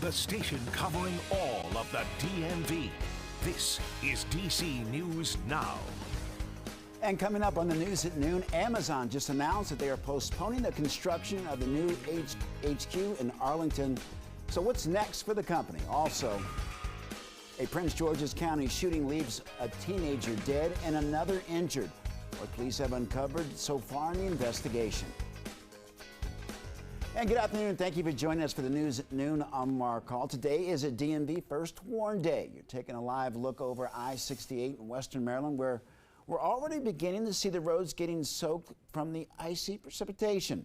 the station covering all of the DMV. This is DC News Now. And coming up on the news at noon, Amazon just announced that they are postponing the construction of the new HQ in Arlington. So what's next for the company? Also, a Prince George's County shooting leaves a teenager dead and another injured. What police have uncovered so far in the investigation. And good afternoon. Thank you for joining us for the news at noon. I'm Mark Hall. Today is a DMV First Warn Day. You're taking a live look over I-68 in Western Maryland, where we're already beginning to see the roads getting soaked from the icy precipitation.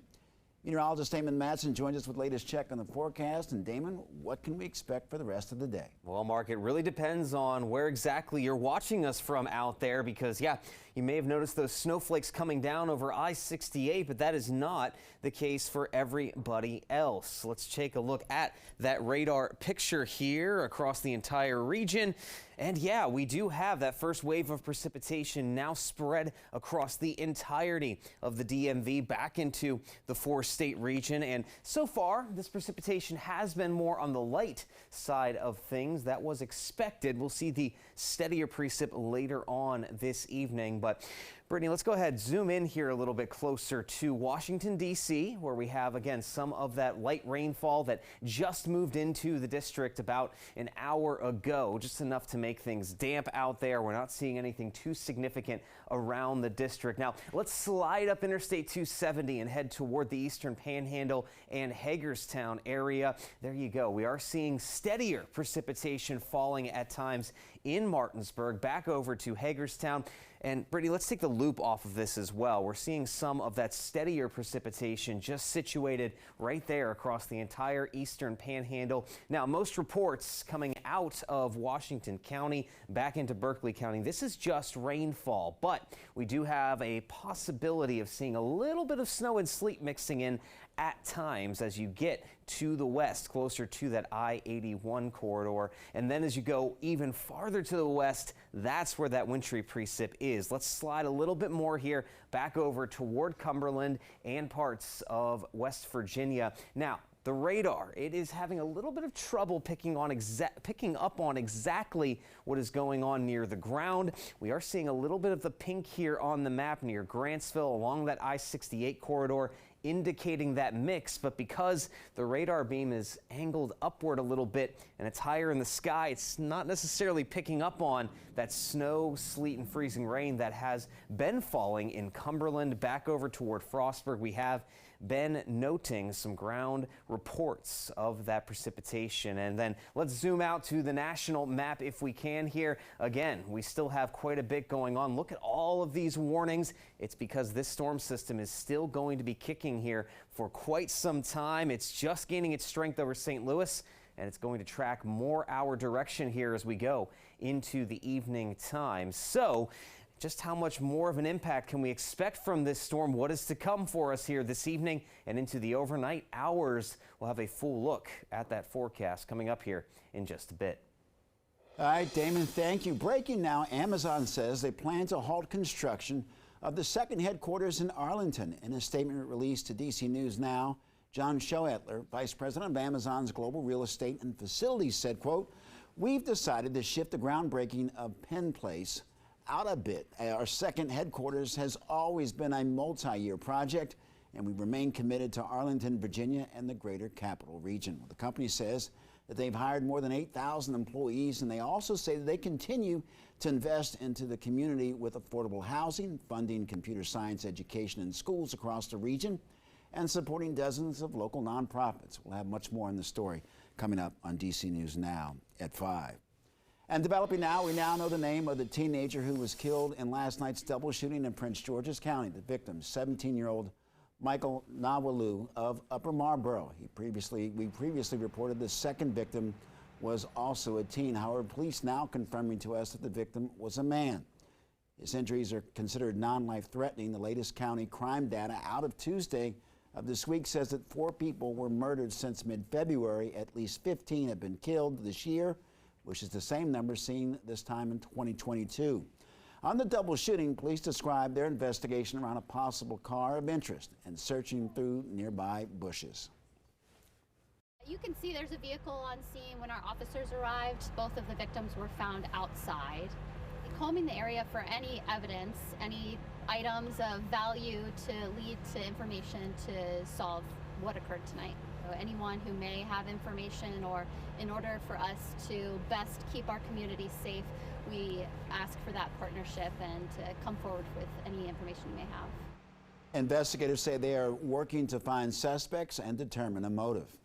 Meteorologist Damon Madsen joins us with the latest check on the forecast. And Damon, what can we expect for the rest of the day? Well, Mark, it really depends on where exactly you're watching us from out there because, yeah, you may have noticed those snowflakes coming down over I-68, but that is not the case for everybody else. Let's take a look at that radar picture here across the entire region. And yeah, we do have that first wave of precipitation now spread across the entirety of the DMV back into the four-state region. And so far, this precipitation has been more on the light side of things. That was expected. We'll see the steadier precip later on this evening. But Brittany, let's go ahead, zoom in here a little bit closer to Washington, D.C., where we have, again, some of that light rainfall that just moved into the district about an hour ago, just enough to make things damp out there. We're not seeing anything too significant around the district. Now, let's slide up Interstate 270 and head toward the Eastern Panhandle and Hagerstown area. There you go. We are seeing steadier precipitation falling at times in Martinsburg, back over to Hagerstown. And Brittany, let's take the loop off of this as well. We're seeing some of that steadier precipitation just situated right there across the entire Eastern Panhandle. Now, most reports coming out of Washington County back into Berkeley County, this is just rainfall, but we do have a possibility of seeing a little bit of snow and sleet mixing in at times as you get to the west, closer to that I-81 corridor. And then as you go even farther to the west, that's where that wintry precip is. Let's slide a little bit more here back over toward Cumberland and parts of West Virginia. Now, the radar, it is having a little bit of trouble picking up on exactly what is going on near the ground. We are seeing a little bit of the pink here on the map near Grantsville along that I-68 corridor, indicating that mix, but because the radar beam is angled upward a little bit and it's higher in the sky, it's not necessarily picking up on that snow, sleet, and freezing rain that has been falling in Cumberland back over toward Frostburg. We have been noting some ground reports of that precipitation. And then let's zoom out to the national map if we can here. Again, we still have quite a bit going on. Look at all of these warnings. It's because this storm system is still going to be kicking here for quite some time. It's just gaining its strength over St. Louis, and it's going to track more our direction here as we go into the evening time. So just how much more of an impact can we expect from this storm? What is to come for us here this evening and into the overnight hours? We'll have a full look at that forecast coming up here in just a bit. All right, Damon, thank you. Breaking now, Amazon says they plan to halt construction of the second headquarters in Arlington. In a statement released to DC News Now, John Schoetler, Vice President of Amazon's Global Real Estate and Facilities, said, quote, "We've decided to shift the groundbreaking of Penn Place out a bit. Our second headquarters has always been a multi-year project, and we remain committed to Arlington, Virginia, and the greater capital region." The company says that they've hired more than 8,000 employees, and they also say that they continue to invest into the community with affordable housing, funding computer science education in schools across the region, and supporting dozens of local nonprofits. We'll have much more in the story coming up on DC News Now at 5. And developing now, we now know the name of the teenager who was killed in last night's double shooting in Prince George's County. The victim, 17-year-old Michael Nawalu of Upper Marlboro. We previously reported the second victim was also a teen. However, police now confirming to us that the victim was a man. His injuries are considered non-life threatening. The latest county crime data out of Tuesday of this week says that 4 people were murdered since mid-February. At least 15 have been killed this year, which is the same number seen this time in 2022. On the double shooting, police described their investigation around a possible car of interest and searching through nearby bushes. You can see there's a vehicle on scene. When our officers arrived, both of the victims were found outside. Combing the area for any evidence, any items of value to lead to information to solve what occurred tonight. So anyone who may have information, or in order for us to best keep our community safe, we ask for that partnership and to come forward with any information you may have. Investigators say they are working to find suspects and determine a motive.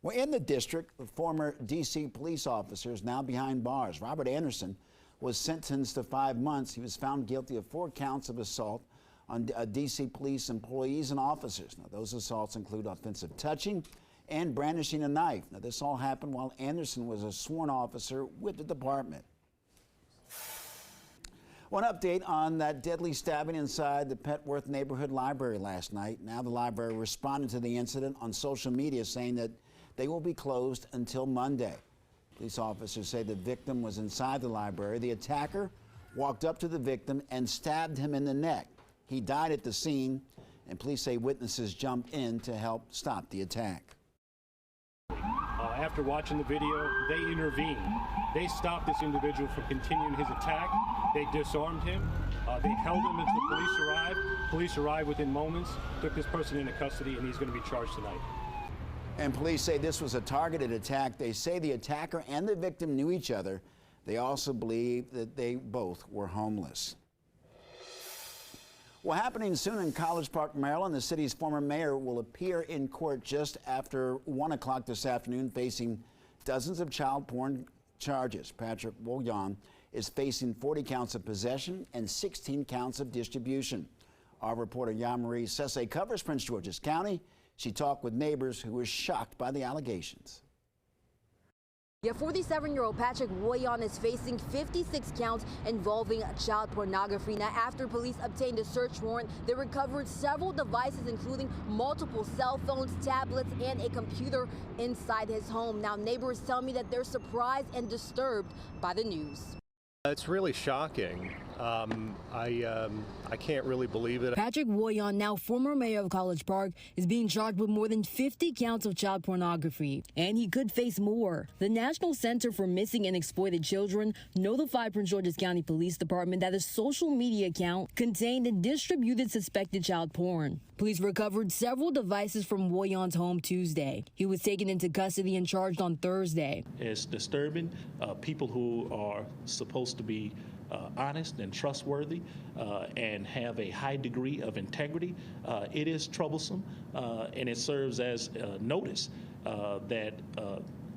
Well, in the district, the former D.C. police officer is now behind bars. Robert Anderson was sentenced to 5 months. He was found guilty of 4 counts of assault on D.C. police employees and officers. Now, those assaults include offensive touching and brandishing a knife. Now, this all happened while Anderson was a sworn officer with the department. One update on that deadly stabbing inside the Petworth Neighborhood Library last night. Now the library responded to the incident on social media, saying that they will be closed until Monday. Police officers say the victim was inside the library. The attacker walked up to the victim and stabbed him in the neck. He died at the scene, and police say witnesses jumped in to help stop the attack. After watching the video, they intervened. They stopped this individual from continuing his attack. They disarmed him. They held him until the police arrived. Police arrived within moments, took this person into custody, and he's going to be charged tonight. And police say this was a targeted attack. They say the attacker and the victim knew each other. They also believe that they both were homeless. Well, happening soon in College Park, Maryland, the city's former mayor will appear in court just after 1 o'clock this afternoon, facing dozens of child porn charges. Patrick Wooyan is facing 40 counts of possession and 16 counts of distribution. Our reporter Yamarie Sese covers Prince George's County. She talked with neighbors who were shocked by the allegations. Yeah, 47-year-old Patrick Wooyan is facing 56 counts involving child pornography. Now, after police obtained a search warrant, they recovered several devices, including multiple cell phones, tablets, and a computer inside his home. Now, neighbors tell me that they're surprised and disturbed by the news. It's really shocking. I can't really believe it. Patrick Wooyan, now former mayor of College Park, is being charged with more than 50 counts of child pornography, and he could face more. The National Center for Missing and Exploited Children notified Prince George's County Police Department that a social media account contained and distributed suspected child porn. Police recovered several devices from Wooyan's home Tuesday. He was taken into custody and charged on Thursday. It's disturbing. People who are supposed to be honest and trustworthy and have a high degree of integrity. It is troublesome, and it serves as notice that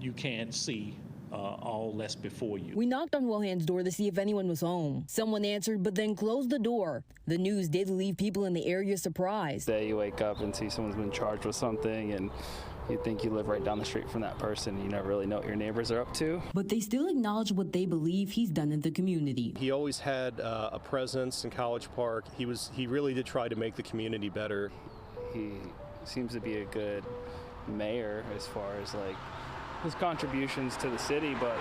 you can't see all that's before you. We knocked on Wooyan's door to see if anyone was home. Someone answered, but then closed the door. The news did leave people in the area surprised. You wake up and see someone's been charged with something, and you think you live right down the street from that person. You never really know what your neighbors are up to. But they still acknowledge what they believe he's done in the community. He always had a presence in College Park. He really did try to make the community better. He seems to be a good mayor as far as like his contributions to the city, but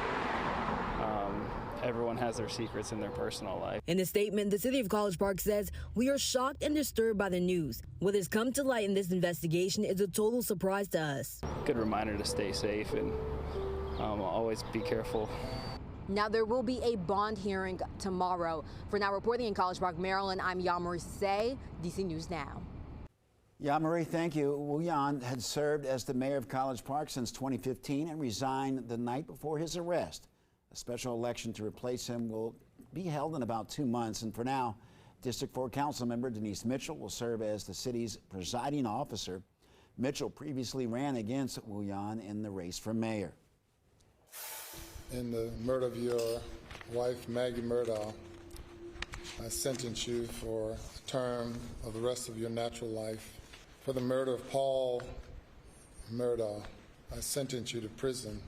everyone has their secrets in their personal life. In a statement, the city of College Park says, "We are shocked and disturbed by the news. What has come to light in this investigation is a total surprise to us." Good reminder to stay safe and always be careful. Now, there will be a bond hearing tomorrow. For now, reporting in College Park, Maryland, I'm Yamarie Sese, DC News Now. Yamarie, thank you. Wooyan had served as the mayor of College Park since 2015 and resigned the night before his arrest. A special election to replace him will be held in about 2 months, and for now, District 4 Council member Denise Mitchell will serve as the city's presiding officer. Mitchell previously ran against Wooyan in the race for mayor. In the murder of your wife, Maggie Murdaugh, I sentence you for a term of the rest of your natural life. For the murder of Paul Murdaugh, I sentence you to prison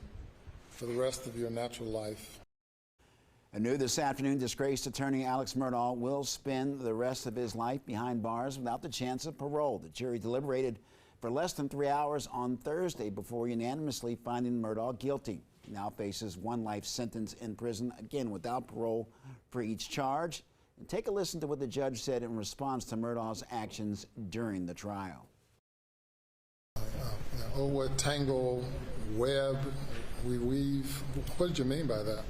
for the rest of your natural life. And new this afternoon, disgraced attorney Alex Murdaugh will spend the rest of his life behind bars without the chance of parole. The jury deliberated for less than 3 hours on Thursday before unanimously finding Murdaugh guilty. He now faces 1 life sentence in prison, again without parole for each charge. And take a listen to what the judge said in response to Murdaugh's actions during the trial. Oh, what tangle web we weave. What did you mean by that?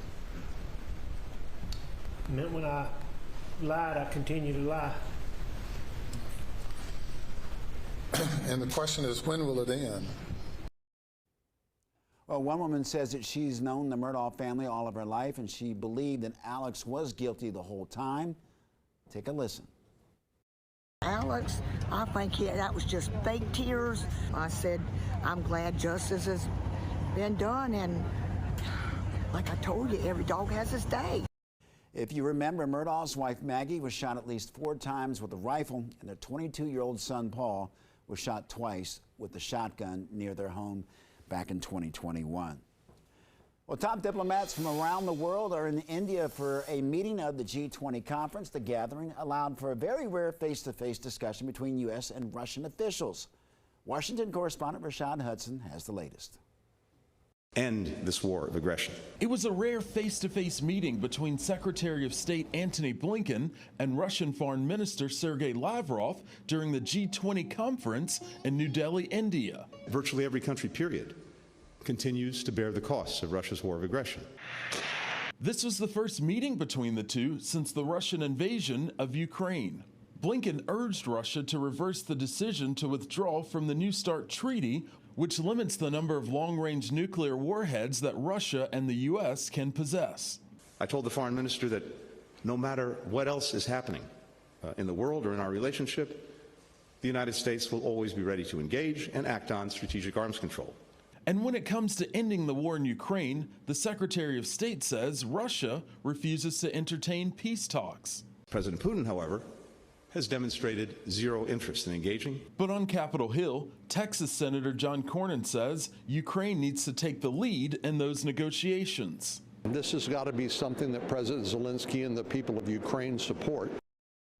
It meant when I lied, I continue to lie. And the question is, when will it end? Well, one woman says that she's known the Murdaugh family all of her life, and she believed that Alex was guilty the whole time. Take a listen. Alex, I think that was just fake tears. I said, I'm glad justice has been done, and like I told you, every dog has his day. If you remember, Murdaugh's wife Maggie was shot at least 4 times with a rifle, and their 22-year-old son Paul was shot twice with a shotgun near their home back in 2021. Well, top diplomats from around the world are in India for a meeting of the G20 conference. The gathering allowed for a very rare face-to-face discussion between U.S. and Russian officials. Washington correspondent Rashad Hudson has the latest. End this war of aggression. It was a rare face-to-face meeting between Secretary of State Antony Blinken and Russian Foreign Minister Sergei Lavrov during the G20 conference in New Delhi, India. Virtually every country, period, continues to bear the costs of Russia's war of aggression. This was the first meeting between the two since the Russian invasion of Ukraine. Blinken urged Russia to reverse the decision to withdraw from the New START treaty, which limits the number of long-range nuclear warheads that Russia and the U.S. can possess. I told the foreign minister that no matter what else is happening in the world or in our relationship, the United States will always be ready to engage and act on strategic arms control. And when it comes to ending the war in Ukraine, the Secretary of State says Russia refuses to entertain peace talks. President Putin, however, has demonstrated zero interest in engaging. But on Capitol Hill, Texas Senator John Cornyn says Ukraine needs to take the lead in those negotiations. This has got to be something that President Zelensky and the people of Ukraine support.